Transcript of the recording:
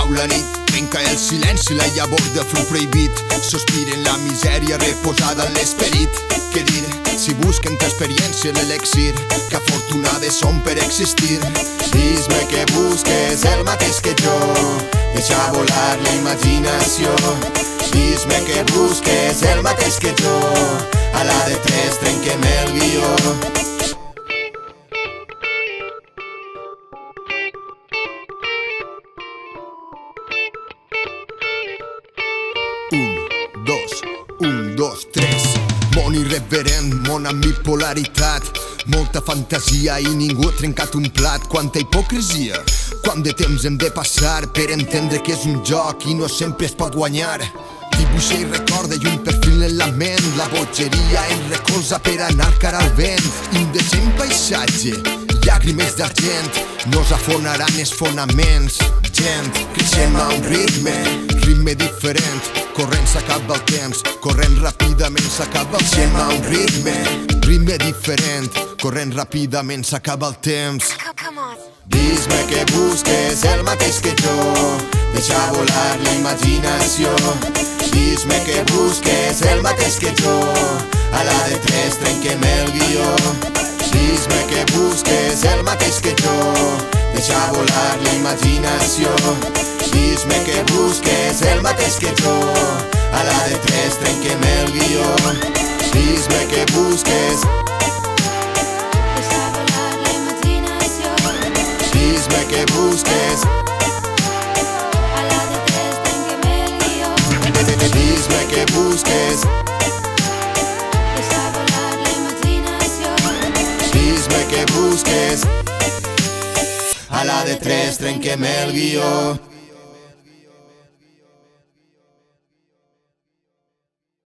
cau la nit, trenca el silenci, la llavor de fruit prohibit. Sospira en la misèria reposada en l'esperit. Què dir, si busquen t'experiència l'elixir, que afortunades són per existir. Dis-me que busques el mateix que jo, deixa volar la imaginació. Dis-me que busques el mateix que jo, a la de tres trenquem el guió. Un, dos, tres. Món irreverent, món amb bipolaritat, molta fantasia i ningú ha trencat un plat. Quanta hipocresia, quant de temps hem de passar per entendre que és un joc i no sempre es pot guanyar. Dibuixa i recorda i un perfil en la ment, la bogeria en recolza per anar cara al vent. Indecent paisatge, llàgrimes d'argent, nos afonaran els fonaments. Gent, creixem a un ritme diferent, corrent s'acaba el temps, corrent ràpidament s'acaba el temps. A un ritme diferent, corrent ràpidament s'acaba el temps. Dis-me que busques el mateix que jo, deixa volar la imaginació. Dis-me que busques el mateix que jo, a la de tres trenquem el guió. Dis-me que busques el mateix que jo, deixa volar la imaginació. Dis-me que busques el mateix que jo, a la de tres trenquem el guió. Dis-me que busques, deixa volar la imaginació. Dis-me que busques, a la de tres trenquem el guió. Dis-me que busques, deixa volar la imaginació. Dis-me que busques, a la de tres trenquem el guió.